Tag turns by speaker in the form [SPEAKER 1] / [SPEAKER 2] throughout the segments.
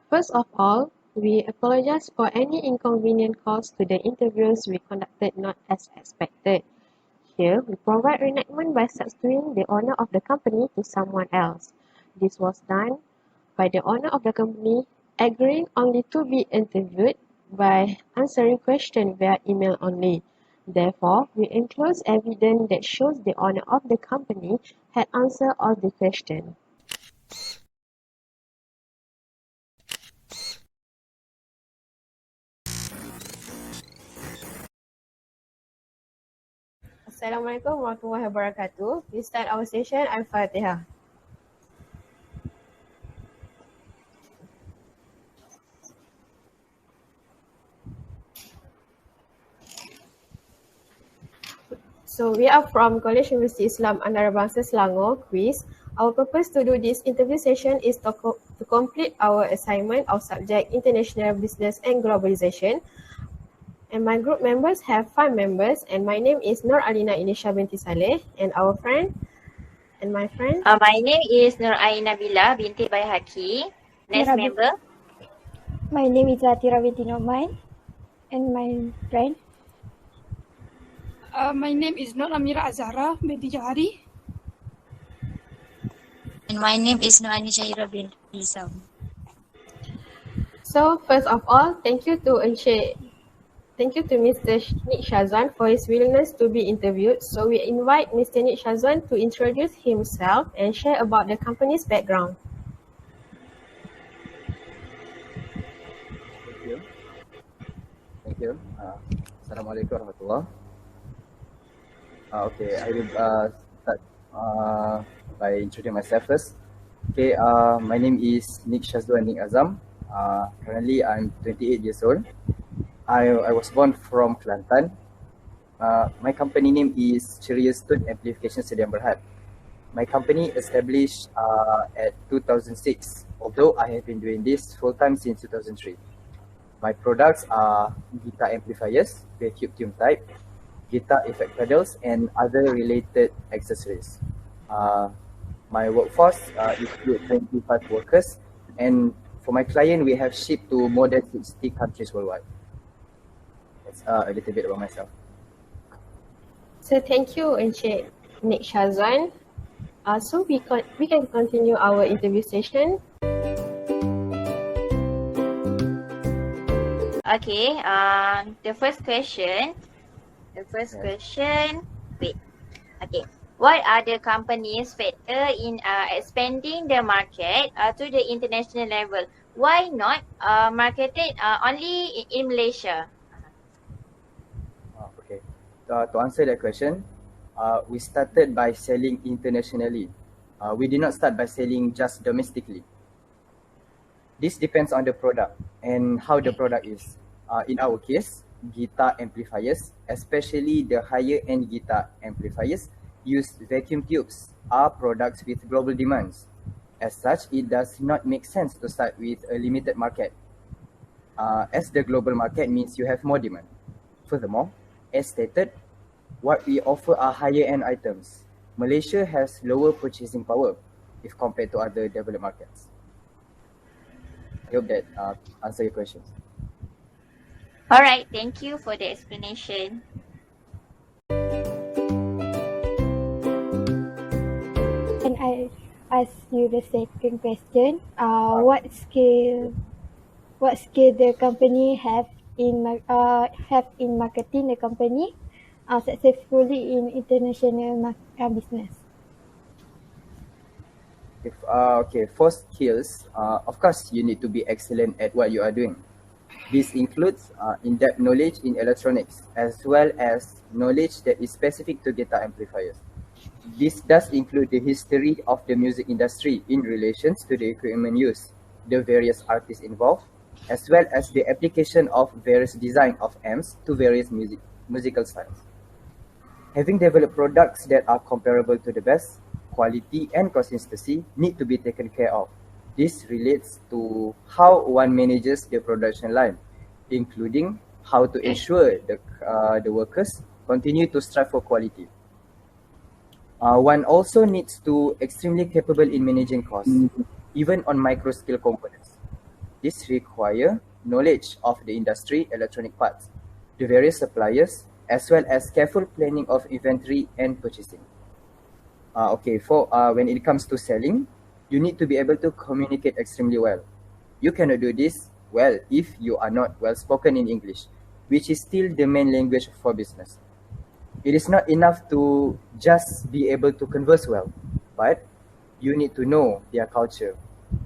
[SPEAKER 1] First of all, we apologize for any inconvenient caused to the interviews we conducted not as expected. Here, we provide reenactment by substituting the owner of the company to someone else. This was done by the owner of the company agreeing only to be interviewed by answering questions via email only. Therefore, we enclose evidence that shows the owner of the company had answered all the questions. Assalamualaikum warahmatullahi wabarakatuh. We start our session. Al-Fatihah. So we are from College Universiti Islam Antarabangsa Selangor, quiz. Our purpose to do this interview session is to complete our assignment of subject International Business and Globalization. And my group members have 5 members, and my name is Nur Alina Inisha binti Saleh, and our friend, and my friend.
[SPEAKER 2] My name is Nur Aina Bila binti Bayhaki. Next member.
[SPEAKER 3] My name is Atira binti Noman, and my friend.
[SPEAKER 4] My name is Nur Amira Azhara binti Jahari.
[SPEAKER 5] And my name is Noani Jaira binti Isam.
[SPEAKER 1] So first of all, thank you to Mr. Nick Shazwan for his willingness to be interviewed. So we invite Mr. Nick Shazwan to introduce himself and share about the company's background.
[SPEAKER 6] Thank you. Assalamualaikum warahmatullahi. Okay, I will start by introducing myself first. Okay, my name is Nick Shazwan Nick Azam. Currently, I'm 28 years old. I was born from Kelantan. My company name is Ceriatone Amplification Sdn Berhad. My company established at 2006, although I have been doing this full-time since 2003. My products are guitar amplifiers, vacuum tube type, guitar effect pedals, and other related accessories. My workforce includes 25 workers, and for my client, we have shipped to more than 60 countries worldwide. That's a little bit about myself.
[SPEAKER 1] So thank you, Encik Nick Shazwan. So we can continue our interview session.
[SPEAKER 2] Okay, the first question. Wait. Okay. What are the company's factor in expanding the market to the international level? Why not market it only in Malaysia?
[SPEAKER 6] Okay. To answer that question, we started by selling internationally. We did not start by selling just domestically. This depends on the product and how the product is. In our case, guitar amplifiers, especially the higher end guitar amplifiers, use vacuum tubes, are products with global demands. As such, it does not make sense to start with a limited market, as the global market means you have more demand. Furthermore, as stated, what we offer are higher end items. Malaysia has lower purchasing power if compared to other developed markets. I hope that answers your questions.
[SPEAKER 2] All right, thank you for the explanation.
[SPEAKER 3] Can I ask you the second question? What skill the company have in marketing the company successfully in international business?
[SPEAKER 6] For skills, of course, you need to be excellent at what you are doing. This includes in-depth knowledge in electronics, as well as knowledge that is specific to guitar amplifiers. This does include the history of the music industry in relation to the equipment used, the various artists involved, as well as the application of various design of amps to various musical styles. Having developed products that are comparable to the best, quality and consistency need to be taken care of. This relates to how one manages the production line, including how to ensure the workers continue to strive for quality. One also needs to extremely capable in managing costs, even on micro scale components. This requires knowledge of the industry electronic parts, the various suppliers, as well as careful planning of inventory and purchasing. When it comes to selling, you need to be able to communicate extremely well. You cannot do this well if you are not well spoken in English, which is still the main language for business. It is not enough to just be able to converse well, but you need to know their culture,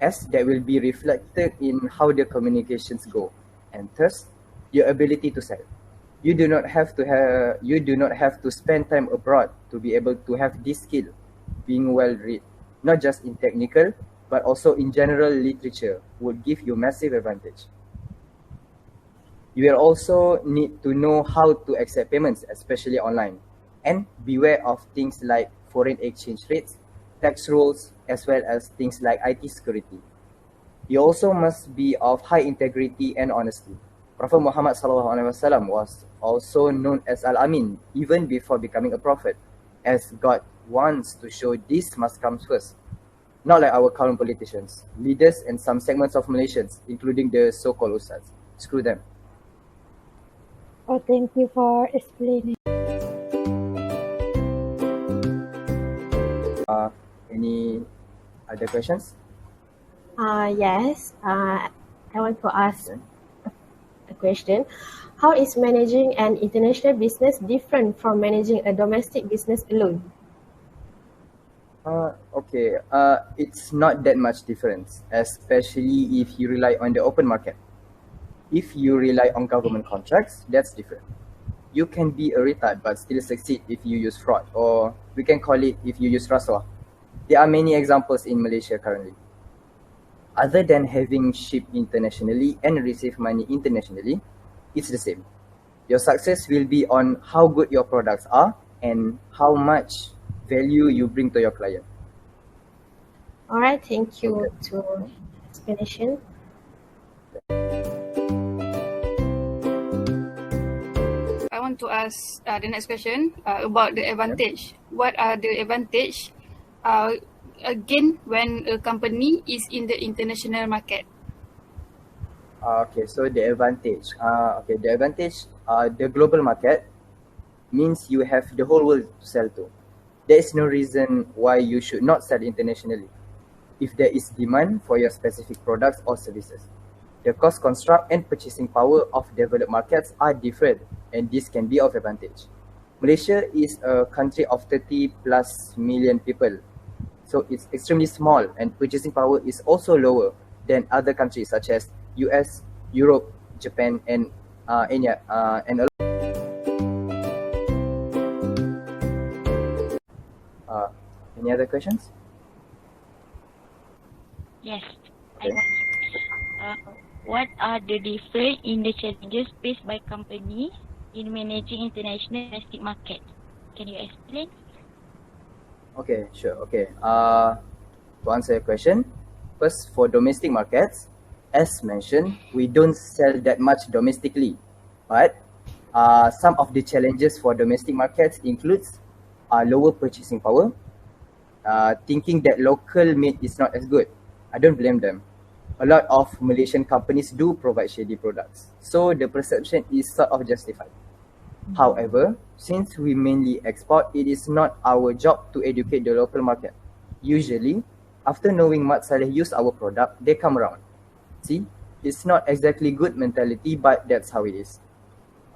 [SPEAKER 6] as that will be reflected in how the communications go, and thus your ability to sell. You do not have to spend time abroad to be able to have this skill, being well read, not just in technical, but also in general literature would give you massive advantage. You will also need to know how to accept payments, especially online, and beware of things like foreign exchange rates, tax rules, as well as things like IT security. You also must be of high integrity and honesty. Prophet Muhammad SAW was also known as Al-Amin even before becoming a prophet, as God wants to show this must come first. Not like our current politicians, leaders, and some segments of Malaysians, including the so-called Ustads. Screw them.
[SPEAKER 3] Oh, thank you for explaining.
[SPEAKER 6] Any other questions?
[SPEAKER 1] Yes. I want to ask a question. How is managing an international business different from managing a domestic business alone?
[SPEAKER 6] It's not that much difference, especially if you rely on the open market. If you rely on government contracts, that's different. You can be a retard but still succeed if you use fraud, or we can call it if you use rasuah. There are many examples in Malaysia currently. Other than having shipped internationally and receive money internationally, it's the same. Your success will be on how good your products are and how much value you bring to your client.
[SPEAKER 1] All right, thank you to explanation.
[SPEAKER 4] I want to ask the next question about the advantage. What are the advantage again when a company is in the international market?
[SPEAKER 6] So the advantage. The global market means you have the whole world to sell to. There is no reason why you should not sell internationally if there is demand for your specific products or services. The cost construct and purchasing power of developed markets are different, and this can be of advantage. Malaysia is a country of 30 plus million people, so it's extremely small, and purchasing power is also lower than other countries such as US, Europe, Japan, and any other questions?
[SPEAKER 5] Yes, I want. What are the difference in the challenges faced by companies in managing international domestic market? Can you explain?
[SPEAKER 6] Okay, sure. Okay. To answer your question, first for domestic markets, as mentioned, we don't sell that much domestically, but some of the challenges for domestic markets includes lower purchasing power, thinking that local made is not as good. I don't blame them. A lot of Malaysian companies do provide shady products, so the perception is sort of justified. However, since we mainly export, it is not our job to educate the local market. Usually, after knowing Mat Saleh use our product, they come around. See, it's not exactly good mentality, but that's how it is.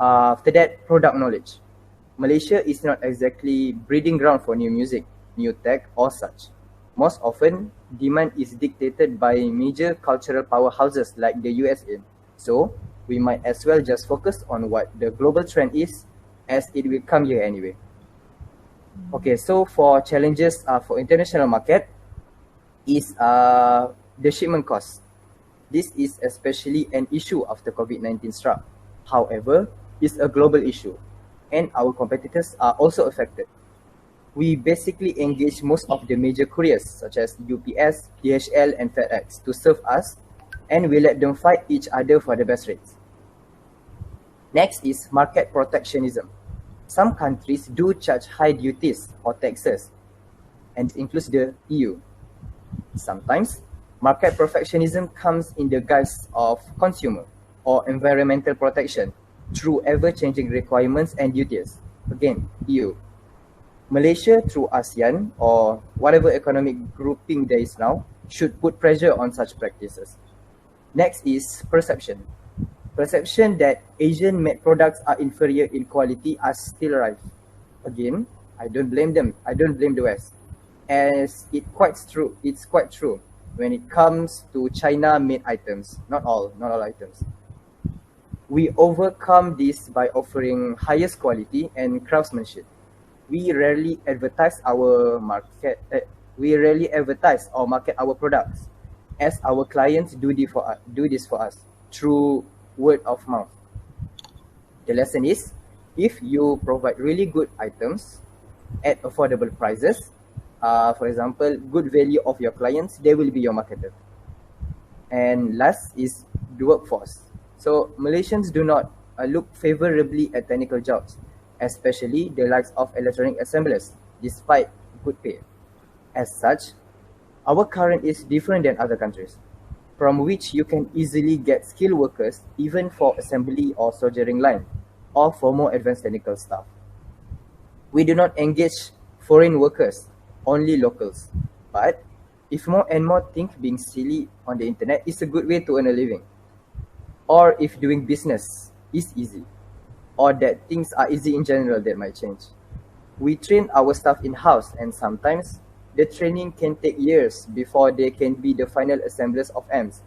[SPEAKER 6] After that, product knowledge. Malaysia is not exactly breeding ground for new music, new tech, or such. Most often, demand is dictated by major cultural powerhouses like the USA. So, we might as well just focus on what the global trend is, as it will come here anyway. Okay, so for challenges for international market is the shipment cost. This is especially an issue after COVID-19 struck. However, it's a global issue, and our competitors are also affected. We basically engage most of the major couriers such as UPS, DHL, and FedEx to serve us, and we let them fight each other for the best rates. Next is market protectionism. Some countries do charge high duties or taxes, and it includes the EU. Sometimes, Market protectionism comes in the guise of consumer or environmental protection through ever-changing requirements and duties. Again, EU. Malaysia through ASEAN or whatever economic grouping there is now should put pressure on such practices. Next is perception. Perception that Asian-made products are inferior in quality are still rife. Again, I don't blame them. I don't blame the West, as it's quite true when it comes to China-made items. Not all items. We overcome this by offering highest quality and craftsmanship. We rarely advertise or market our products, as our clients do this for us through word of mouth. The lesson is, if you provide really good items at affordable prices, for example, good value of your clients, they will be your marketer. And last is the workforce. So Malaysians do not look favorably at technical jobs, especially the likes of electronic assemblers, despite good pay. As such, our current is different than other countries, from which you can easily get skilled workers even for assembly or soldering line, or for more advanced technical staff. We do not engage foreign workers, only locals. But if more and more think being silly on the internet is a good way to earn a living, or if doing business is easy, or that things are easy in general, that might change. We train our staff in-house, and sometimes the training can take years before they can be the final assemblers of amps.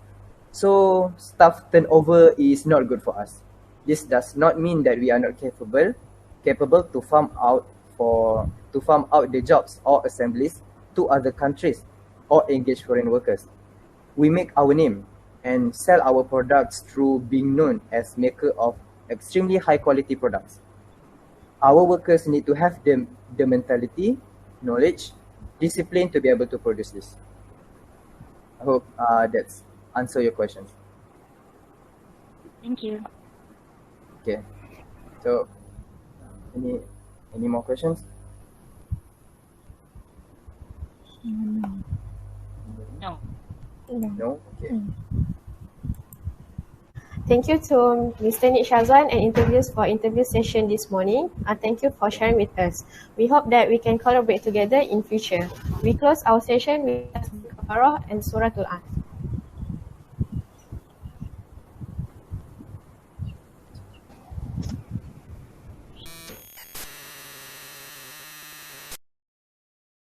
[SPEAKER 6] So staff turnover is not good for us. This does not mean that we are not capable to farm out the jobs or assemblies to other countries or engage foreign workers. We make our name and sell our products through being known as maker of extremely high quality products. Our workers need to have the mentality, knowledge, discipline to be able to produce this. I hope that's answer your questions.
[SPEAKER 5] Thank you.
[SPEAKER 6] Okay. So any more questions?
[SPEAKER 5] No.
[SPEAKER 6] No? Okay.
[SPEAKER 1] Thank you to Mr. Nik Shazwan and interviews for interview session this morning. Thank you for sharing with us. We hope that we can collaborate together in future. We close our session with Kafarah and Suratul As.